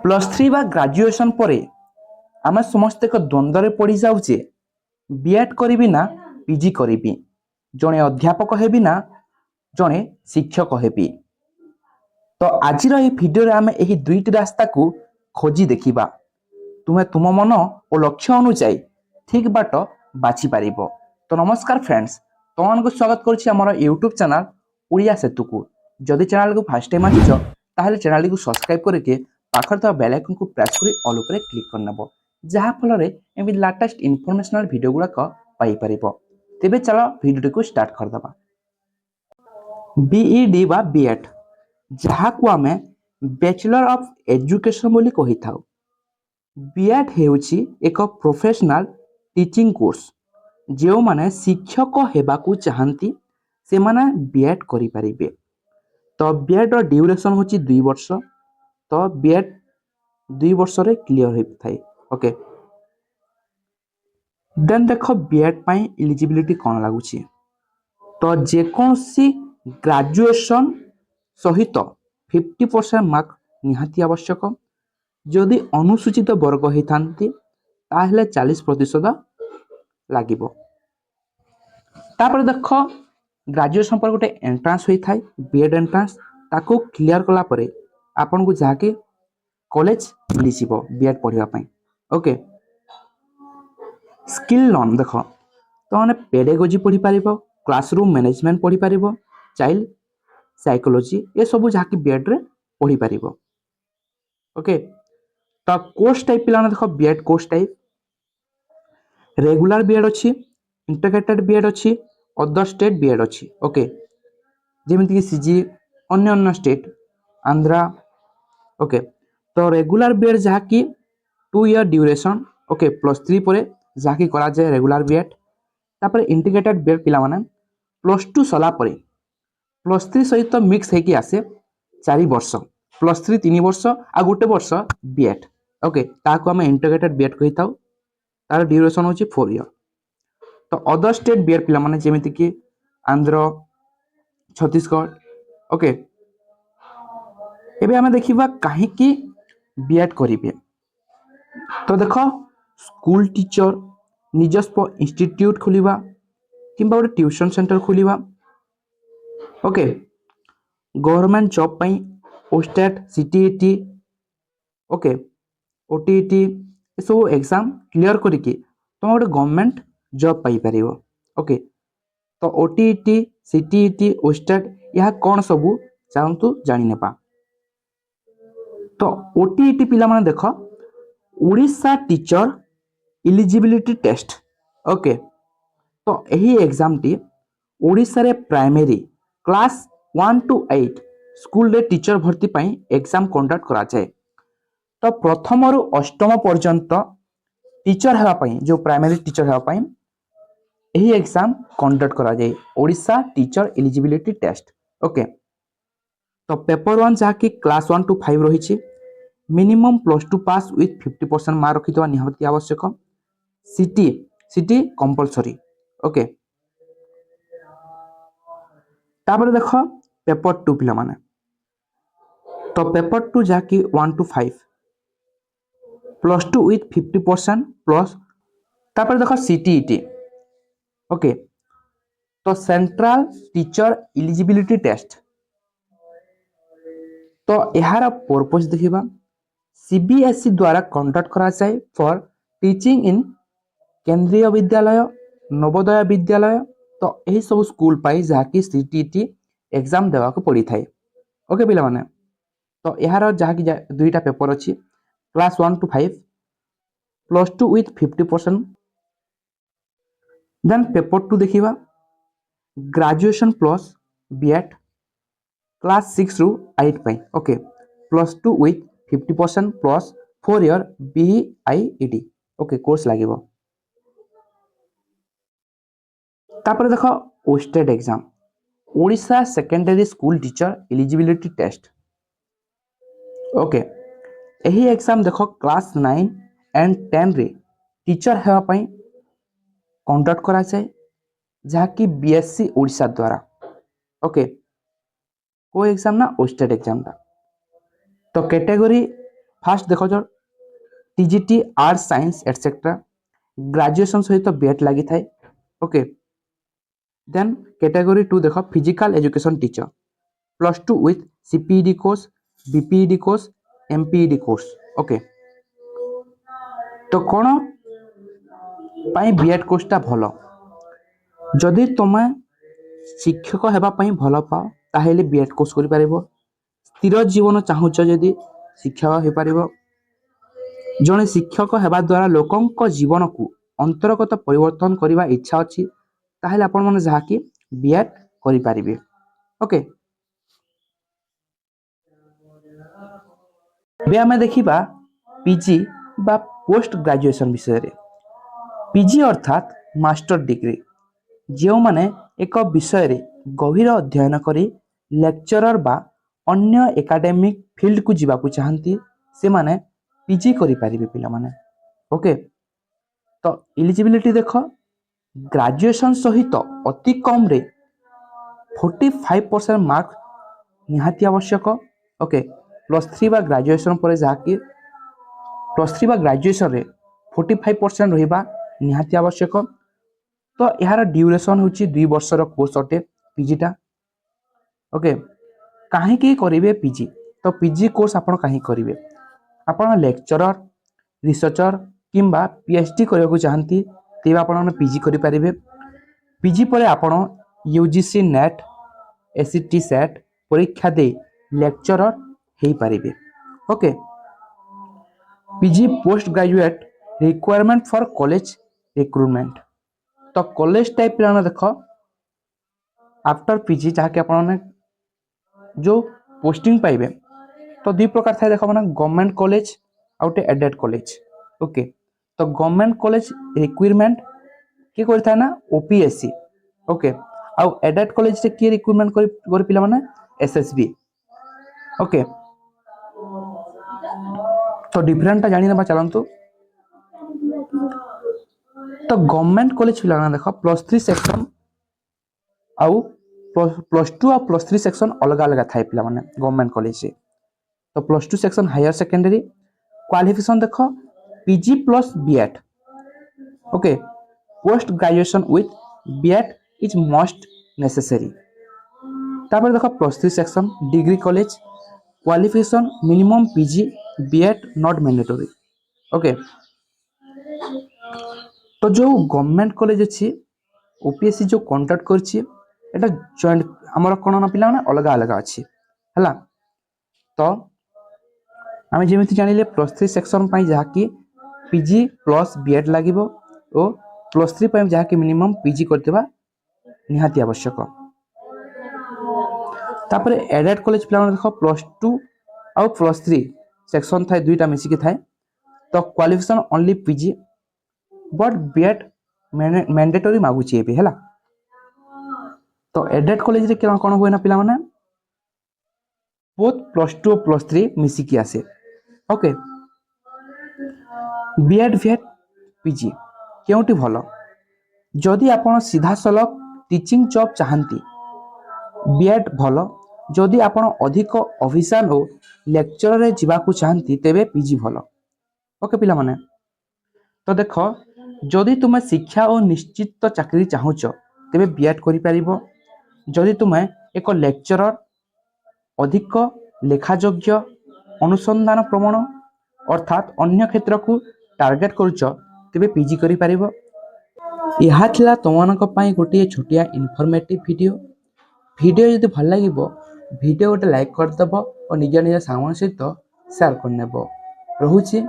Plus three बा graduation पर आम समस्त एक द्वंद्व पड़ जाऊे बीएड करी ना पीजी करी जड़े अध्यापक हेबी ना जड़े शिक्षक हेबी। तो आज भिडियो आम यही दुईटी रास्ता को खोजी देखा तुम्हें तुम मन और लक्ष्य अनुଯାयी ठीक बाट बाछि पार। तो नमस्कार फ्रेंड्स, तुमको स्वागत करुँच यूट्यूब चैनल ओडिया सेतु को। जदि चैनल को फास्ट टाइम आसिच ताहले चैनल को सब्सक्राइब करके पाखर था बेल आइकन को प्रेस कर ऑल उपर क्लिक करनब, जहाँ फल एमती लेटेस्ट इनफॉरमेशनल वीडियो गुड़ाक पाई परिबो। तेबे चलो वीडियो को स्टार्ट करदबा। बीईडी बा बीएड जहाँ को आमे बैचलर ऑफ एजुकेशन बोली कहि थाउ। बीएड हेउची एक प्रोफेशनल टीचिंग कोर्स। जो माने शिक्षक हेबाकू चाहती से माने बीएड करि परिबे। तो बीएड रो ड्यूरेशन होची 2 वर्ष। तो बीएड 2 वर्ष रे क्लियर हो थाए। ओके, देन देखो बीएड पाई एलिजिबिलिटी कौन लागुची। तो जेकोसी ग्रेजुएशन सहित 50% मार्क निहाती आवश्यक। जदि अनुसूचित वर्ग होता ताहले 40% लागिबो। तापर देख ग्रेजुएशन पर गोटे एंट्रांस होता है बीएड एंट्रांस, ताको क्लियर कला परे आपन को जाके कॉलेज मिलिजिवो बीएड पढ़िया पई। ओके, स्किल लर्न देख तो माने पेडागोजी पढ़ी पारिबो, क्लासरूम मैनेजमेंट पढ़ी पारिबो, चाइल्ड साइकोलॉजी ये सब जहाँ की बीएड रे पढ़ी पारिबो। ओके, तो कोर्स टाइप पिला देख B Ed course type regular B Ed अच्छी, इंटीग्रेटेड बीएड अच्छी, अदर स्टेट बीएड अच्छी। ओके, जेमिति कि सीजी अन्य अन्य स्टेट आंध्रा। ओके, तो रेगुलर बीएड जहाँ की 2 ईयर ड्यूरेशन। ओके, प्लस 3 पर जहाँ की करा जाए रेगुलर बीएड। तापर इंटीग्रेटेड बीएड पिला माने प्लस 2 सला परे प्लस 3 सहित मिक्स होगी आसे 4 वर्ष, प्लस 3 3 वर्ष आ गोटे वर्ष बीएड। ओके, ताको आम इंटीग्रेटेड बीएड कही थाउ। तार ड्यूरेशन होची 4 ईयर। तो अदर स्टेट बीएड पिला माने जेमिति कि आंध्र, छत्तीसगढ़। ओके, एबे आमे देखिबा काहे कि बीएड करिवे। तो देखो स्कूल टीचर निजस्व इंस्टीट्यूट खोलिबा किंबा गोटे ट्यूशन सेंटर खोलिबा। ओके, गवर्नमेंट जॉब पई ओस्टेट, सीटीईटी, ओके, ओटीईटी ये सब एग्जाम क्लियर करके तुम गोटे गवर्नमेंट जॉब पाई परिबो। ओके, तो ओटीईटी, सीटीईटी, ओस्टेट यह कौन सबू चाहतु जानी नेबा। तो ओटीईटी पिला माने देख Odisha teacher eligibility test. Okay, तो यही एग्जाम टी ओडिशा रे प्राइमरी क्लास 1 to 8 स्कूल रे टीचर भर्ती पाई एग्जाम कंडक्ट करा जाए। तो प्रथम रु अष्टम पर्यंत टीचर हेबा पाई, जो प्राइमरी टीचर हेबा पाई यही एग्जाम कंडक्ट करा जाए, Odisha teacher eligibility test. Okay, तो पेपर 1 जहाँ की क्लास 1 to 5 रही minimum plus 2 pass with 50% mark रखिथवा निहाती आवश्यक। City city compulsory. ओके, तापर देख पेपर 2 पिला माने तो पेपर 2 जहाँ की 1 to 5 प्लस 2 विथ 50% प्लस। तापर देख सीटीईटी। ओके, तो सेंट्रल टीचर एलिजिबिलिटी टेस्ट। तो यार पर्पस देखिबा सीबीएसई द्वारा कंडक्ट करा जाए फॉर टीचिंग इन केंद्रीय विद्यालय, नवोदय विद्यालय। तो यही सब स्कूल पाई जहाँ की सीटीईटी एग्जाम देवा को पड़ी थाए। ओके पिला माने, तो यार जहाँ की दुईटा पेपर अच्छी class 1 to 5 plus 2 with 50%। Then paper 2 देखिबा ग्रेजुएशन प्लस बीएड क्लास 6 रु 8 पाई। Okay, plus 2 with 50% plus 4 year BIEd. Okay, course लागिबो। तापर देखो OSTET exam Odisha secondary school teacher eligibility test. Okay, यही एग्जाम देखो क्लास 9 एंड 10 रे टीचर हेबा पाई कंडक्ट करा जाए, जहाँ की बीएससी ओडिशा द्वारा। ओके, को एग्जाम ना ओस्टेट एग्जाम टा। तो कैटेगरी फास्ट देख जो TGT arts science etcetera graduation सहित बीएड लगी थाए। ओके देन कैटेगरी 2 देख physical education teacher +2 with CPEd course BPEd course MPEd course. Okay तो कौन पाई बीएड कोर्सटा भल जदि तुम शिक्षक होगापी भल पाओ ताहले बीएड कोर्स कर स्थिर जीवन चाहूच जदि शिक्षक हो पार जड़े शिक्षक होगा द्वारा लोकों जीवन को अंतर्गत परिवर्तन करने इच्छा अच्छी ताहले आपण माने जहाँकि बीएड करि पारिबे। ओके बे आमे देखिबा पीजी बा पोस्ट ग्रेजुएशन विषय रे। पीजी अर्थात मास्टर डिग्री जो माने एक विषय रे गभीर अध्ययन करी लेक्चरर बा अन्य एकाडेमिक फील्ड को जीवा चाहती से माने पीजी करि पारिबे पिला माने। ओके तो एलिजिबिलिटी देख ग्रेजुएशन सहित अति कम रे 45% मार्क निहाती आवश्यक। ओके +3 बा ग्रेजुएशन पर जहाँकि +3 बा ग्रेजुएशन रे 45% रहिबा निहाती आवश्यक। तो यार ड्यूरेशन होची 2 वर्षर कोर्स अटे पीजीटा। ओके कहीं करेंगे पीजी तो पीजी कोर्स आपण कहीं करेंगे आपण लेक्चरर रिसर्चर किंबा पीएचडी करने को चाहती तेज आपण पीजी करें। पीजी पर आपण यूजीसी नेट एसईटी सेट परीक्षा दे लेक्चरर हो पारे। Okay PG post graduate requirement for college recruitment तो कॉलेज टाइप पिला देख आफ्टर पीजी जहाँकि आप जो पोस्टिंग पाइबे तो 2 प्रकार था देख ना गवर्नमेंट कॉलेज आउटे एडेड कॉलेज। ओके तो गवर्नमेंट कॉलेज रिक्वायरमेंट किए करता है ना ओपीएससी। ओके आउ एडेड कॉलेज रे किए रिक्वायरमेंट कर पिला माने एसएसबी। ओके तो डिफरेंट जानी ना चलंतु तो गवर्नमेंट कॉलेज पिला ना देखो +3 सेक्शन आउ +2 और +3 सेक्शन अलग अलग थाए पिला माने गवर्नमेंट कॉलेज रे। तो +2 सेक्शन हायर सेकेंडरी क्वालिफिकेशन देख PG plus BEd. Okay post graduation with BEd is must necessary. तापर देख +3 section degree college qualification minimum PG BEd not mandatory. Okay तो जो गवर्नमेंट कॉलेज अच्छी ओपीएससी जो कॉन्ट्रैक्ट करछि एटा जॉइंट हमर कोन ना पिला माने अलग अलग अच्छी हला। तो आम जमी जानिले +3 सेक्शन जहाँकि पीजी प्लस बीएड लगे और +3 जहाँकि मिनिमम पीजी करथिबा निहाती आवश्यक। तापर एडेड कॉलेज पिला देख +2 आउ +3 सेक्शन थाए 2टा मिसिक थाए तो qualification only PG but BEd mandatory मागुची एबे हैला। तो एडेड कॉलेज रे कौन हुए ना पिला माने बोथ +2 और +3 मिसिकी आसे। ओके बीएड वीएड पीजी केउटी भल जदि आपण सीधा सलख टीचिंग जॉब चाहती बीएड भल जदि आपण अधिक ऑफिशियल और लेक्चर रे जीवाकू चाहती तेबे पीजी भल। ओके पिला माने तो देख जदि तुम शिक्षा और निश्चित चाकरी चाहूच तेबे बीएड करि परिबो। जदि तुम एक लेक्चरर अधिक लेखायोग्य अनुसंधान प्रमाण अर्थात अन्य क्षेत्र को टार्गेट करुच तेबे पीजी करि परिबो। यह थिला तुमनक पई गोटे छोटिया इनफॉर्मेटिव वीडियो जदि भल लागिबो वीडियो गोटे लाइक कर दबो और निज निज सामान सहित शेयर कर नेबो। रहुची।